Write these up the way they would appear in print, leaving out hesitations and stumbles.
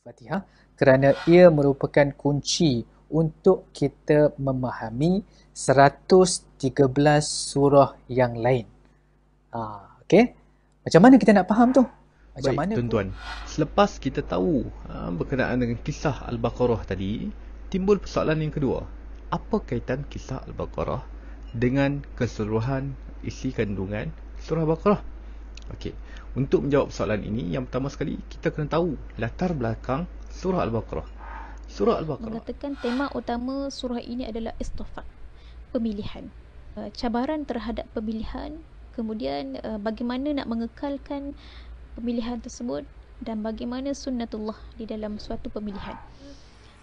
Fatihah kerana ia merupakan kunci untuk kita memahami 113 surah yang lain. Okey. Macam mana kita nak faham tu? Macam Baik, mana tuan-tuan. Selepas kita tahu berkenaan dengan kisah Al-Baqarah tadi, timbul persoalan yang kedua. Apa kaitan kisah Al-Baqarah dengan keseluruhan isi kandungan surah Al-Baqarah? Okey. Untuk menjawab soalan ini, yang pertama sekali kita kena tahu latar belakang surah Al-Baqarah. Surah Al-Baqarah mengatakan tema utama surah ini adalah istifat, pemilihan. Cabaran terhadap pemilihan, kemudian bagaimana nak mengekalkan pemilihan tersebut dan bagaimana sunnatullah di dalam suatu pemilihan.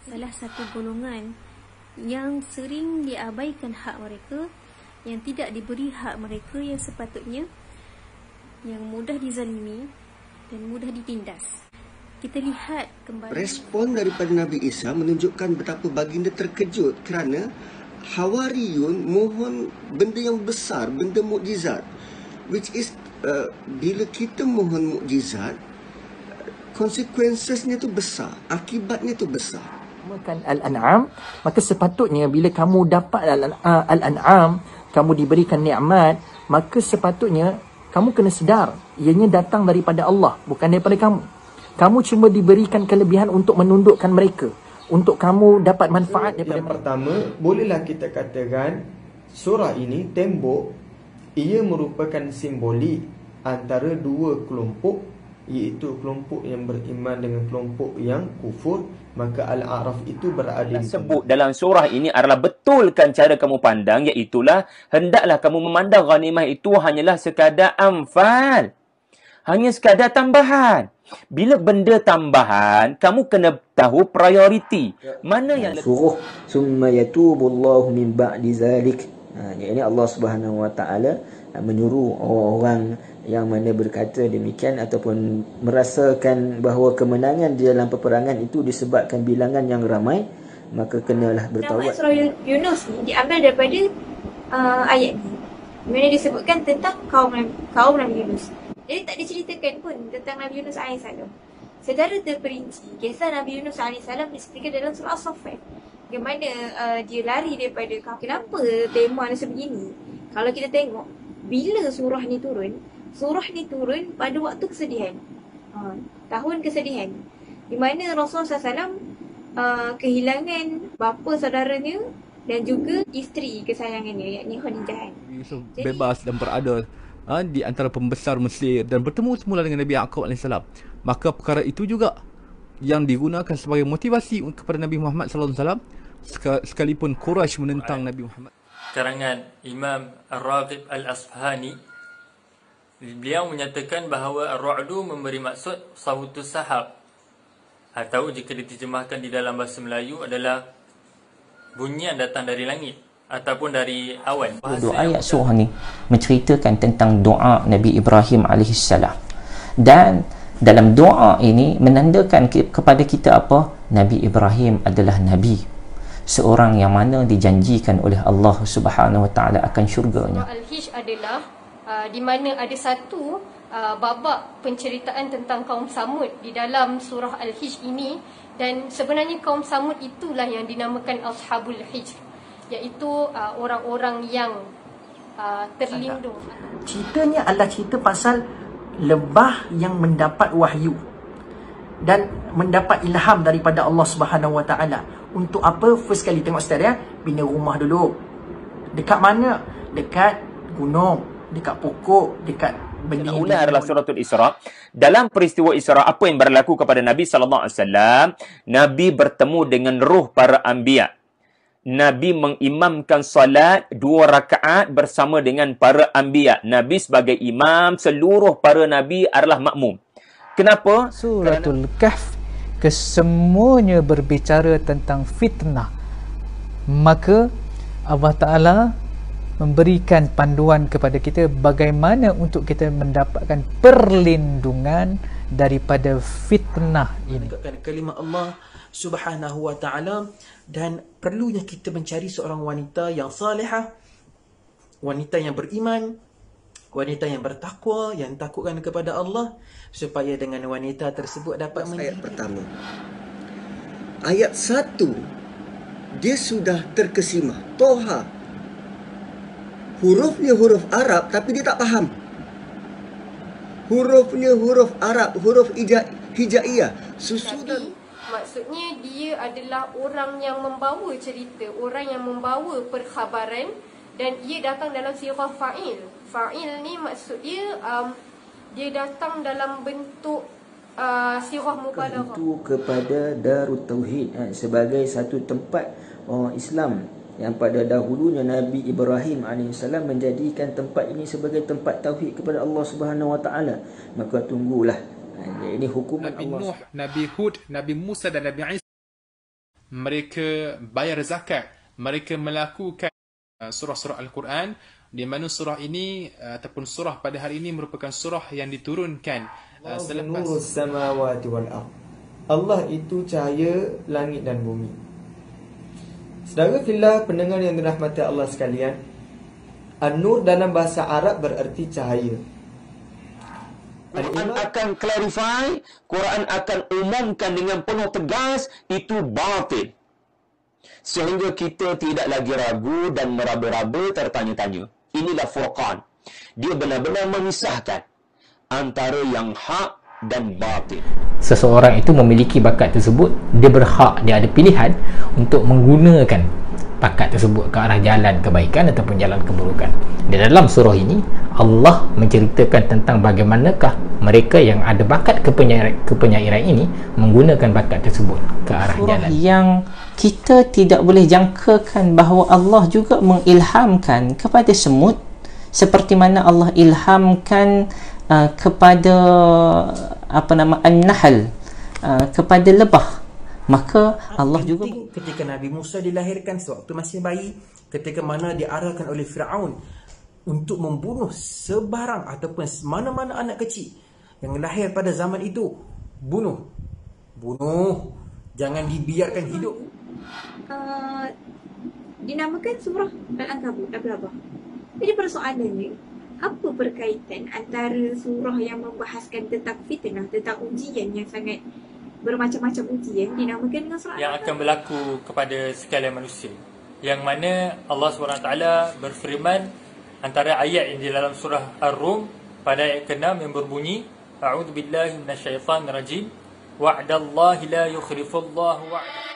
Salah satu golongan yang sering diabaikan hak mereka, yang tidak diberi hak mereka yang sepatutnya, yang mudah dizalimi dan mudah ditindas. Kita lihat kembali respon daripada Nabi Isa menunjukkan betapa baginda terkejut kerana Hawariyun mohon benda yang besar, benda mukjizat, which is bila kita mohon mukjizat, consequences-nya tu besar, akibatnya tu besar. Makan Al-An'am, maka sepatutnya bila kamu dapat Al-An'am, kamu diberikan nikmat, maka sepatutnya kamu kena sedar ianya datang daripada Allah, bukan daripada kamu. Kamu cuma diberikan kelebihan untuk menundukkan mereka, untuk kamu dapat manfaat daripada yang pertama, bolehlah kita katakan surah ini tembok, ia merupakan simbolik antara dua kelompok, iaitu kelompok yang beriman dengan kelompok yang kufur. Maka Al-A'raf itu berada sebut dalam surah ini adalah betulkan cara kamu pandang, iaitulah hendaklah kamu memandang ghanimah itu hanyalah sekadar amfal, hanya sekadar tambahan. Bila benda tambahan, kamu kena tahu prioriti mana yang suruh summa yatubullahu min ba'di zalik. Ini Allah Subhanahu Wa Taala menyuruh orang yang mana berkata demikian ataupun merasakan bahawa kemenangan di dalam peperangan itu disebabkan bilangan yang ramai, maka kenalah bertaubat. Surah Yunus ni diambil daripada ayat ni, mana disebutkan tentang kaum Nabi Yunus. Jadi tak diceritakan pun tentang Nabi Yunus AS. Secara terperinci, kisah Nabi Yunus AS diceritakan dalam surah As-Saffat. Bagaimana dia lari daripada kaum. Kenapa tema ni sebegini? Kalau kita tengok, bila surah ni turun pada waktu kesedihan, tahun kesedihan, di mana Rasulullah SAW kehilangan bapa saudaranya dan juga isteri kesayangannya, yakni Khadijah. Yusuf bebas dan berada di antara pembesar Mesir dan bertemu semula dengan Nabi Yaqub AS. Maka perkara itu juga yang digunakan sebagai motivasi kepada Nabi Muhammad SAW, sekalipun Quraisy menentang Nabi Muhammad. Karangan Imam Ar-Raghib Al-Asfahani, beliau menyatakan bahawa Ar-Ra'du memberi maksud Sawtus Sahab, atau jika diterjemahkan di dalam bahasa Melayu adalah bunyi yang datang dari langit ataupun dari awan. Doa ayat surah ni menceritakan tentang doa Nabi Ibrahim AS, dan dalam doa ini menandakan kepada kita apa? Nabi Ibrahim adalah Nabi, seorang yang mana dijanjikan oleh Allah Subhanahu Wa Taala akan syurganya. Al-Hijr adalah di mana ada satu babak penceritaan tentang kaum Samud di dalam surah Al-Hijr ini, dan sebenarnya kaum Samud itulah yang dinamakan Ashabul Hijr, iaitu orang-orang yang terlindung. Ceritanya adalah cerita pasal lebah yang mendapat wahyu dan mendapat ilham daripada Allah Subhanahu Wa Taala. Untuk apa? First kali tengok ustaz ya, bina rumah dulu. Dekat mana? Dekat gunung, dekat pokok, dekat benda. Ula adalah suratul Isra. Dalam peristiwa Isra, apa yang berlaku kepada Nabi sallallahu alaihi wasallam? Nabi bertemu dengan ruh para anbiya. Nabi mengimamkan salat 2 rakaat bersama dengan para anbiya. Nabi sebagai imam, seluruh para nabi adalah makmum. Kenapa? Suratul Kahf kesemuanya berbicara tentang fitnah. Maka Allah Ta'ala memberikan panduan kepada kita bagaimana untuk kita mendapatkan perlindungan daripada fitnah ini. Kalimah Allah Subhanahu Wa Taala, dan perlunya kita mencari seorang wanita yang salihah, wanita yang beriman, wanita yang bertakwa, yang takutkan kepada Allah, supaya dengan wanita tersebut dapat ayat pertama. Ayat 1 dia sudah terkesima. Toha. Hurufnya huruf Arab tapi dia tak faham. Hurufnya huruf Arab, huruf hijaiyah. Susunan. Maksudnya dia adalah orang yang membawa cerita, orang yang membawa perkhabaran, dan ia datang dalam sirah fa'il. Fa'il ni maksud dia dia datang dalam bentuk sirah mubalaghah. Itu kepada Darut Tauhid, sebagai satu tempat orang Islam yang pada dahulunya Nabi Ibrahim AS menjadikan tempat ini sebagai tempat tauhid kepada Allah Subhanahu Wa Taala. Maka tunggulah, ini hukuman Nabi Allah. Nuh, Nabi Hud, Nabi Musa dan Nabi Isa, mereka bayar zakat, mereka melakukan surah-surah Al-Quran, di mana surah ini ataupun surah pada hari ini merupakan surah yang diturunkan selepas Nurus samawati wal ard. Allah itu cahaya langit dan bumi. Saudara fillah pendengar yang dirahmati Allah sekalian, An-Nur dalam bahasa Arab bererti cahaya. Quran akan clarify, Quran akan umumkan dengan penuh tegas, itu batil. Sehingga kita tidak lagi ragu dan meraba-raba tertanya-tanya. Inilah Furqan. Dia benar-benar memisahkan antara yang hak dan batil. Seseorang itu memiliki bakat tersebut, dia berhak, dia ada pilihan untuk menggunakan bakat tersebut ke arah jalan kebaikan ataupun jalan keburukan. Di dalam surah ini Allah menceritakan tentang bagaimanakah mereka yang ada bakat kepenyairan ini menggunakan bakat tersebut ke arah surah jalan yang kita tidak boleh jangkakan bahawa Allah juga mengilhamkan kepada semut seperti mana Allah ilhamkan kepada An-Nahl, kepada lebah. Maka Allah juga ketika Nabi Musa dilahirkan sewaktu masih bayi, ketika mana diarahkan oleh Firaun untuk membunuh sebarang ataupun mana-mana anak kecil yang lahir pada zaman itu, bunuh, jangan dibiarkan hidup. Dinamakan surah Al-Ankabut, Abah. Jadi persoalannya, apa berkaitan antara surah yang membahaskan tentang fitnah, tentang ujian yang sangat bermacam-macam ujian dinamakan dengan surah yang akan berlaku kepada sekalian manusia, yang mana Allah SWT berfirman antara ayat yang di dalam surah Ar-Rum pada ayat ke-6 yang berbunyi, A'udzubillahi minasyaitanirrajim, wa'dallahi la yukhlifullahu wa'dah.